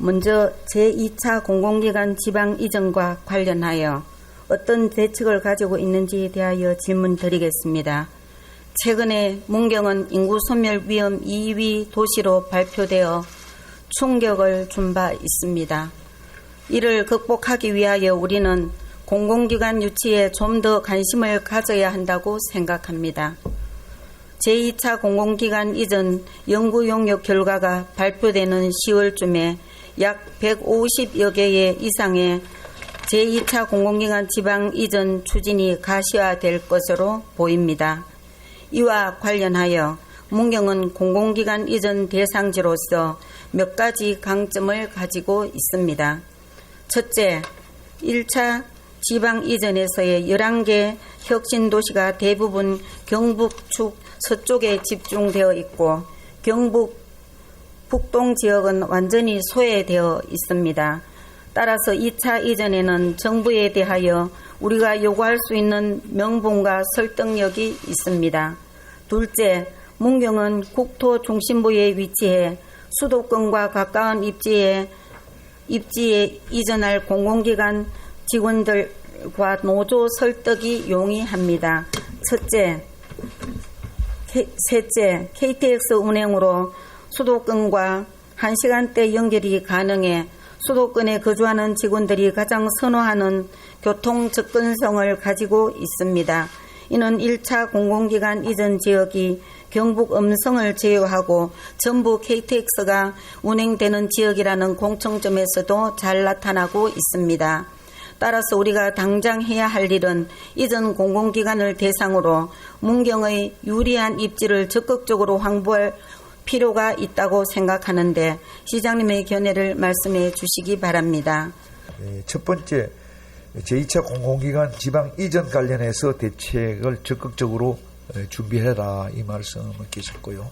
먼저 제2차 공공기관 지방 이전과 관련하여 어떤 대책을 가지고 있는지에 대하여 질문드리겠습니다. 최근에 문경은 인구 소멸 위험 2위 도시로 발표되어 충격을 준 바 있습니다. 이를 극복하기 위하여 우리는 공공기관 유치에 좀 더 관심을 가져야 한다고 생각합니다. 제2차 공공기관 이전 연구 용역 결과가 발표되는 10월쯤에 약 150여 개의 이상의 제2차 공공기관 지방 이전 추진이 가시화될 것으로 보입니다. 이와 관련하여 문경은 공공기관 이전 대상지로서 몇 가지 강점을 가지고 있습니다. 첫째, 1차 지방 이전에서의 11개 혁신도시가 대부분 경북축 서쪽에 집중되어 있고 경북 북동 지역은 완전히 소외되어 있습니다. 따라서 2차 이전에는 정부에 대하여 우리가 요구할 수 있는 명분과 설득력이 있습니다. 둘째, 문경은 국토 중심부에 위치해 수도권과 가까운 입지에 이전할 공공기관 직원들과 노조 설득이 용이합니다. 셋째, KTX 운행으로 수도권과 1시간대 연결이 가능해 수도권에 거주하는 직원들이 가장 선호하는 교통 접근성을 가지고 있습니다. 이는 1차 공공기관 이전 지역이 경북 음성을 제외하고 전부 KTX가 운행되는 지역이라는 공통점에서도 잘 나타나고 있습니다. 따라서 우리가 당장 해야 할 일은 이전 공공기관을 대상으로 문경의 유리한 입지를 적극적으로 확보할 필요가 있다고 생각하는데 시장님의 견해를 말씀해 주시기 바랍니다. 첫 번째, 제2차 공공기관 지방 이전 관련해서 대책을 적극적으로 준비해라 이 말씀을 계셨고요.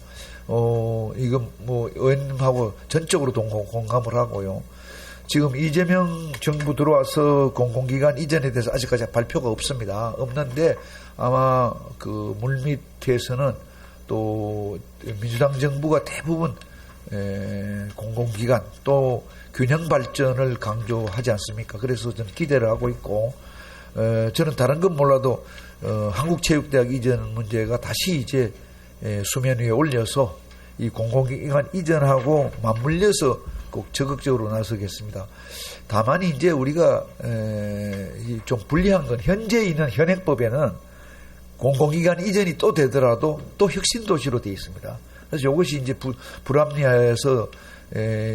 이건 의원님하고 전적으로 공감을 하고요. 지금 이재명 정부 들어와서 공공기관 이전에 대해서 아직까지 발표가 없습니다. 없는데 아마 그 물밑에서는 또 민주당 정부가 대부분 공공기관 또 균형 발전을 강조하지 않습니까? 그래서 저는 기대를 하고 있고 저는 다른 건 몰라도 한국체육대학 이전 문제가 다시 이제 수면 위에 올려서 이 공공기관 이전하고 맞물려서 꼭 적극적으로 나서겠습니다. 다만 이제 우리가 좀 불리한 건 현재 있는 현행법에는 공공기관 이전이 또 되더라도 또 혁신도시로 되어 있습니다. 그래서 이것이 이제 불합리해서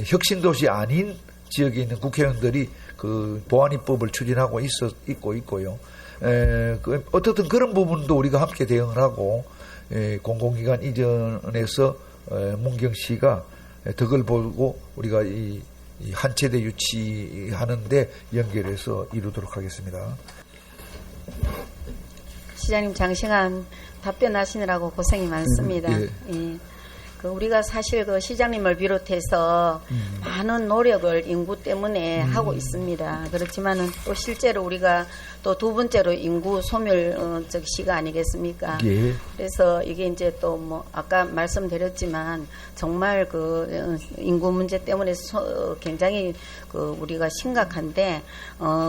혁신도시 아닌 지역에 있는 국회의원들이 그 보안입법을 추진하고 있고요. 어떻든 그런 부분도 우리가 함께 대응을 하고 공공기관 이전에서 문경시가 덕을 보고 우리가 이 한 체대 유치하는데 연결해서 이루도록 하겠습니다. 시장님 장시간 답변하시느라고 고생이 많습니다. 예. 우리가 사실 그 시장님을 비롯해서 많은 노력을 인구 때문에 하고 있습니다. 그렇지만은 또 실제로 우리가 또 두 번째로 인구 소멸 시가 아니겠습니까? 예. 그래서 이게 이제 또 뭐 아까 말씀드렸지만 정말 그 인구 문제 때문에 굉장히 그 우리가 심각한데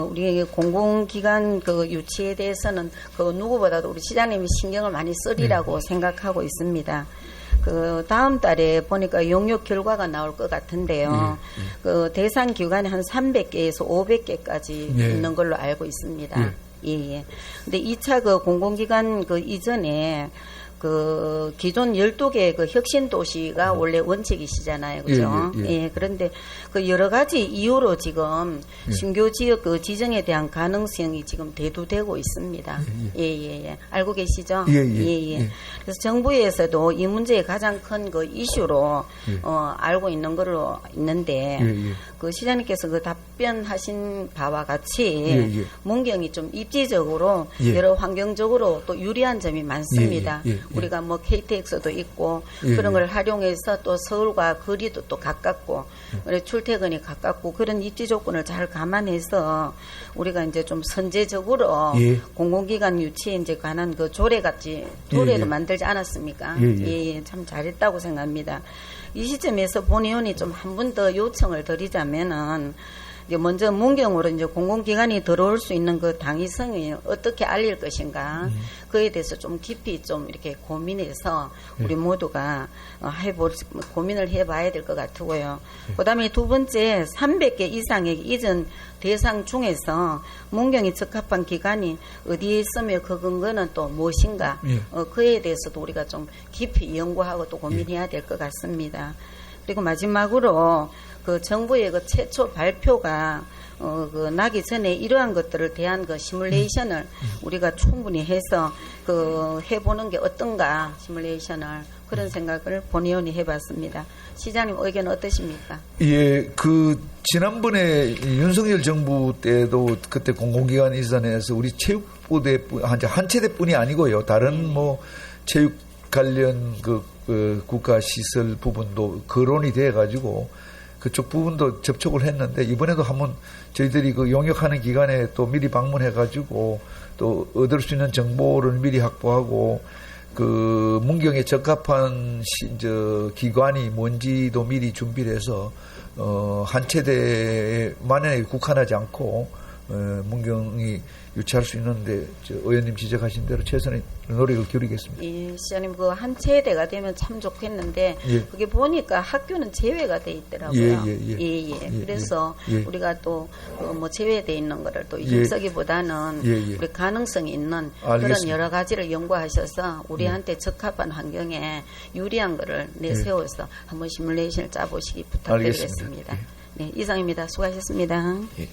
우리 공공기관 그 유치에 대해서는 그 누구보다도 우리 시장님이 신경을 많이 쓰리라고 생각하고 있습니다. 그 다음 달에 보니까 용역 결과가 나올 것 같은데요. 그 대상 기관이 한 300개에서 500개까지 있는 걸로 알고 있습니다. 예. 근데 2차 그 공공기관 그 이전에 그 기존 12개 그 혁신 도시가 원래 원칙이시잖아요. 그죠? 예. 그런데 그 여러 가지 이유로 지금 신규 지역 그 지정에 대한 가능성이 지금 대두되고 있습니다. 예. 알고 계시죠? 예. 그래서 정부에서도 이 문제의 가장 큰 그 이슈로 알고 있는 걸로 있는데 그 시장님께서 그 답변하신 바와 같이 문경이 좀 입지적으로 여러 환경적으로 또 유리한 점이 많습니다. 우리가 뭐 KTX도 있고 예, 그런 예. 걸 활용해서 또 서울과 거리도 또 가깝고 그래 출퇴근이 가깝고 그런 입지 조건을 잘 감안해서 우리가 이제 좀 선제적으로 예. 공공기관 유치에 이제 관한 그 조례를 예. 만들지 않았습니까? 예. 참 잘했다고 생각합니다. 이 시점에서 본의원이 좀 한 번 더 요청을 드리자면은 이제 먼저 문경으로 이제 공공기관이 들어올 수 있는 그 당위성이 어떻게 알릴 것인가 그에 대해서 좀 깊이 좀 이렇게 고민해서 우리 모두가 고민을 해봐야 될 것 같고요. 그다음에 두 번째 300개 이상의 이전 대상 중에서 문경이 적합한 기관이 어디에 있으며 그 근거는 또 무엇인가 그에 대해서도 우리가 좀 깊이 연구하고 또 고민해야 될 것 같습니다. 그리고 마지막으로 그 정부의 그 최초 발표가 그 나기 전에 이러한 것들을 대한 그 시뮬레이션을 우리가 충분히 해서 그 해보는 게 어떤가 시뮬레이션을 그런 생각을 본의원이 해봤습니다. 시장님 의견 어떠십니까? 예, 그 지난번에 윤석열 정부 때도 그때 공공기관 이전에서 우리 체육부대 한 체대뿐이 아니고요. 다른 뭐 체육 관련 그 국가 시설 부분도 거론이 돼 가지고 그쪽 부분도 접촉을 했는데 이번에도 한번 저희들이 그 용역하는 기관에 또 미리 방문해 가지고 또 얻을 수 있는 정보를 미리 확보하고 그 문경에 적합한 기관이 뭔지도 미리 준비를 해서 한 체대만에 국한하지 않고 문경이 유치할 수 있는데 의원님 지적하신 대로 최선의 노력을 기울이겠습니다. 예, 시장님 그 한 체대가 되면 참 좋겠는데 예. 그게 보니까 학교는 제외가 돼 있더라고요. 예. 그래서 예. 우리가 또 뭐 제외돼 있는 거를 또 힘쓰기보다는 예. 우리 가능성이 있는 알겠습니다. 그런 여러 가지를 연구하셔서 우리한테 적합한 환경에 유리한 거를 내세워서 한번 시뮬레이션을 짜보시기 부탁드리겠습니다. 알겠습니다. 네, 이상입니다. 수고하셨습니다. 예.